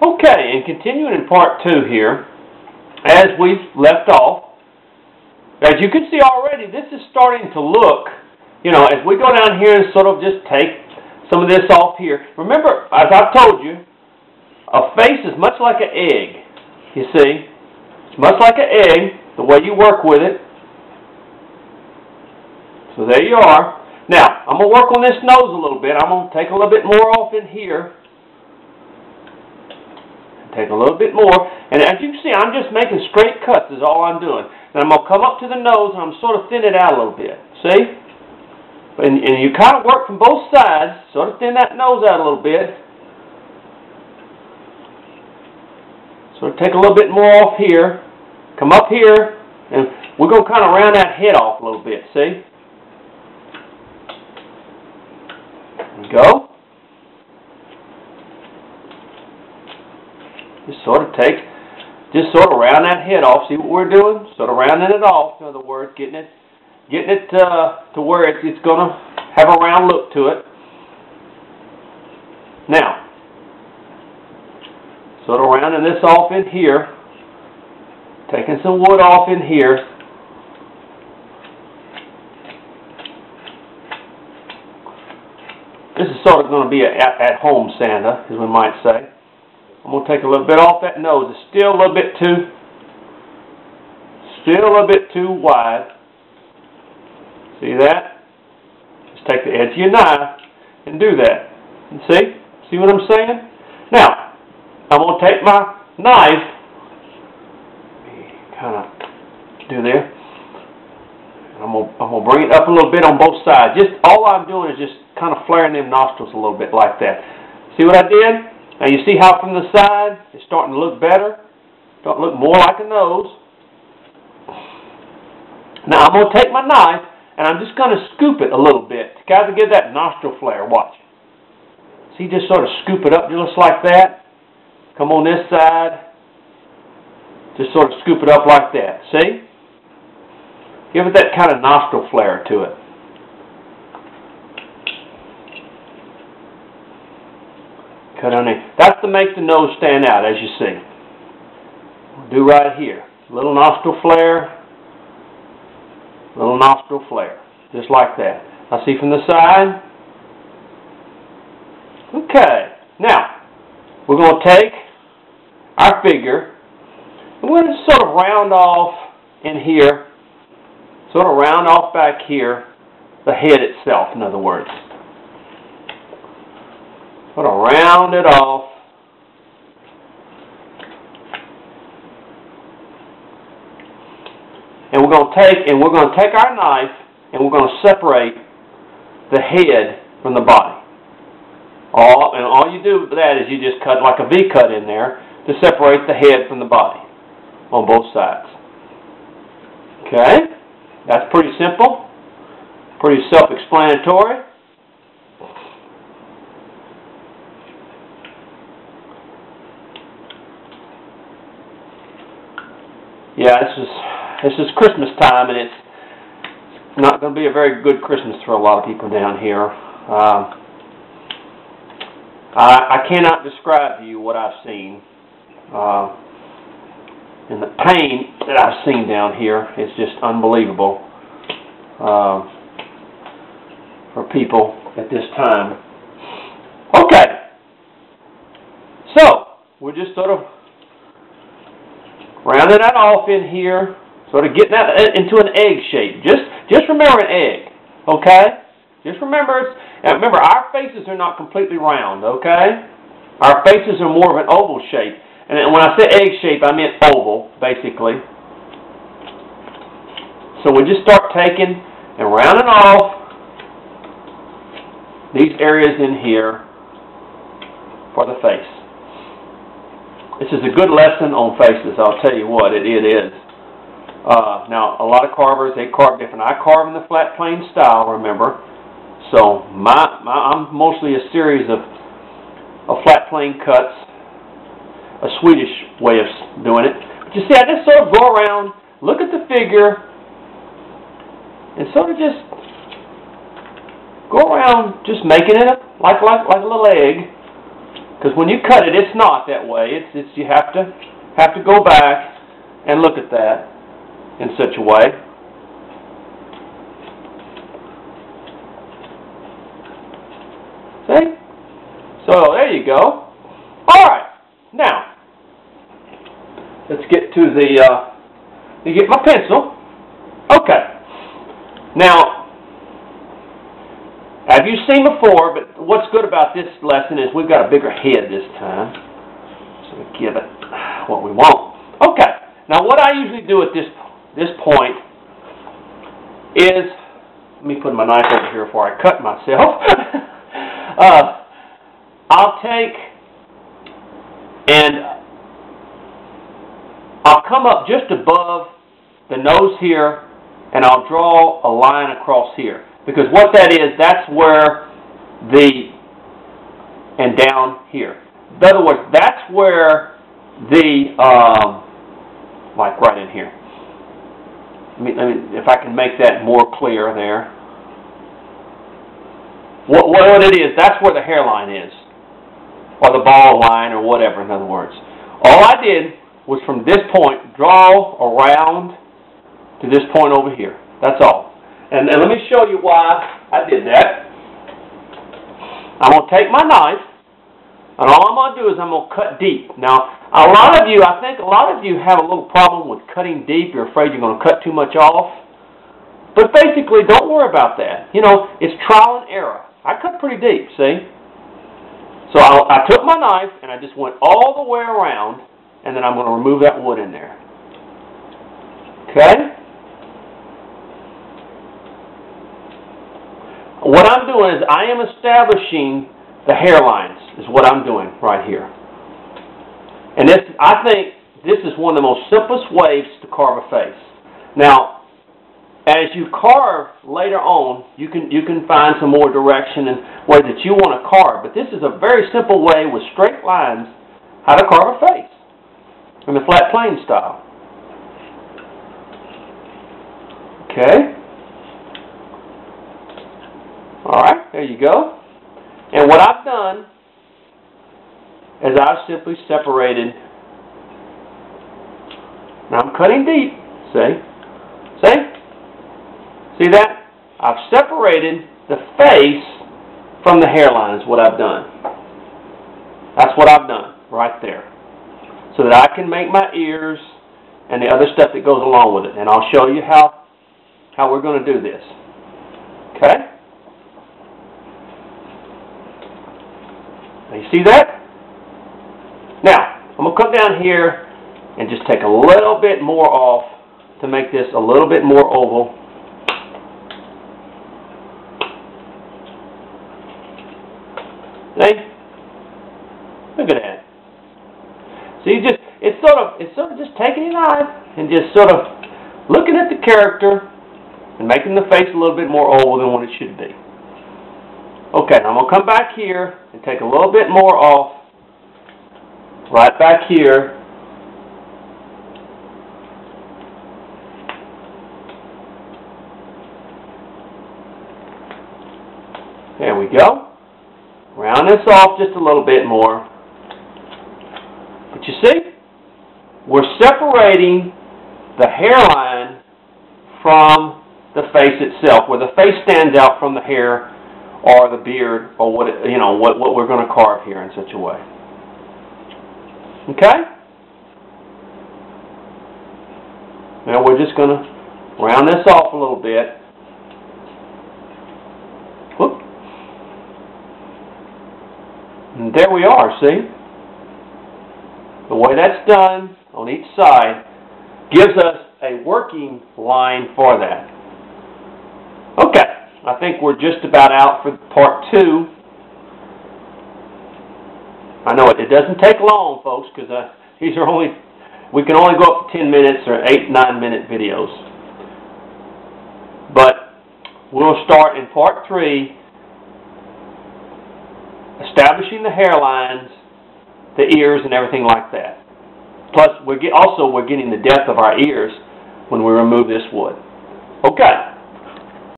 Okay, and continuing in part 2 here, as we've left off, as you can see already, this is starting to look, as we go down here and sort of just take some of this off here. Remember, as I've told you, a face is much like an egg, you see. It's much like an egg, the way you work with it. So there you are. Now, I'm going to work on this nose a little bit. I'm going to take a little bit more off in here. Take a little bit more. And as you can see, I'm just making straight cuts is all I'm doing. And I'm going to come up to the nose and I'm sort of thin it out a little bit. See? And you kind of work from both sides. Sort of thin that nose out a little bit. Sort of take a little bit more off here. Come up here. And we're going to kind of round that head off a little bit. See? There we go. Just sort of round that head off. See what we're doing? Sort of rounding it off. In other words, getting it to where it's going to have a round look to it. Now, sort of rounding this off in here. Taking some wood off in here. This is sort of going to be an at-home Santa, as we might say. I'm going to take a little bit off that nose. It's still a little bit too wide. See that? Just take the edge of your knife and do that. And see what I'm saying? Now, I'm going to take my knife, kind of do there. I'm going to bring it up a little bit on both sides. Just all I'm doing is just kind of flaring them nostrils a little bit like that. See what I did? Now you see how from the side it's starting to look better? Starting to look more like a nose. Now I'm going to take my knife and I'm just going to scoop it a little bit to kind of give that nostril flare. Watch. See, just sort of scoop it up just like that. Come on this side. Just sort of scoop it up like that. See? Give it that kind of nostril flare to it. Cut on there. That's to make the nose stand out, as you see. We'll do right here. Little nostril flare. Little nostril flare. Just like that. I see from the side. Okay. Now, we're going to take our figure and we're going to sort of round off in here. Sort of round off back here. The head itself, in other words. Sort of round it off. And we're going to take our knife and we're going to separate the head from the body. All you do with that is you just cut like a V cut in there to separate the head from the body on both sides. Okay? That's pretty simple. Pretty self-explanatory. Yeah, this is Christmas time, and it's not going to be a very good Christmas for a lot of people down here. I cannot describe to you what I've seen, and the pain that I've seen down here is just unbelievable for people at this time. Okay, so we're just sort of rounding that off in here, sort of getting that into an egg shape. Just remember an egg, okay? Just remember, our faces are not completely round, okay? Our faces are more of an oval shape. And when I say egg shape, I meant oval, basically. So we just start taking and rounding off these areas in here for the face. This is a good lesson on faces, I'll tell you what, it is. Now, a lot of carvers, they carve different. I carve in the flat plane style, remember. So, I'm mostly a series of flat plane cuts, a Swedish way of doing it. But you see, I just sort of go around, look at the figure, and sort of just go around just making it like a little egg. Because when you cut it, it's not that way. It's you have to go back and look at that in such a way. See? So there you go. All right. Now, let's get to the. You get my pencil. Okay. Now, have you seen before? But what's good about this lesson is we've got a bigger head this time, so we give it what we want. Okay. Now, what I usually do at this point is, let me put my knife over here before I cut myself. I'll take and I'll come up just above the nose here, and I'll draw a line across here. Because what that is, that's where and down here. In other words, that's where like right in here. Let me, if I can make that more clear there. What it is, that's where the hairline is. Or the ball line, or whatever, in other words. All I did was from this point, draw around to this point over here. That's all. And let me show you why I did that. I'm going to take my knife, and all I'm going to do is I'm going to cut deep. Now, I think a lot of you have a little problem with cutting deep. You're afraid you're going to cut too much off. But basically, don't worry about that. You know, it's trial and error. I cut pretty deep, see? So I took my knife, and I just went all the way around, and then I'm going to remove that wood in there. Okay? What I'm doing is I am establishing the hairlines, is what I'm doing right here. And this, I think this is one of the most simplest ways to carve a face. Now, as you carve later on, you can find some more direction and ways that you want to carve. But this is a very simple way with straight lines how to carve a face in the flat plane style. Okay. All right, there you go. And what I've done is I've simply separated. Now I'm cutting deep. See? See? See that? I've separated the face from the hairline is what I've done. That's what I've done right there. So that I can make my ears and the other stuff that goes along with it. And I'll show you how we're going to do this. Okay? Now you see that? Now, I'm going to come down here and just take a little bit more off to make this a little bit more oval. See? Look at that. So you just, it's sort of just taking your knife and just sort of looking at the character and making the face a little bit more oval than what it should be. Okay, now I'm going to come back here and take a little bit more off right back here. There we go. Round this off just a little bit more. But you see, we're separating the hairline from the face itself, where the face stands out from the hair or the beard or what we're going to carve here in such a way. Okay? Now we're just going to round this off a little bit. Whoop. And there we are, see? The way that's done on each side gives us a working line for that. Okay, I think we're just about out for part 2. I know it doesn't take long, folks, because we can only go up to 10 minutes or 8-9 minute videos. But we'll start in part 3, establishing the hairlines, the ears, and everything like that. Plus, we're getting the depth of our ears when we remove this wood. Okay.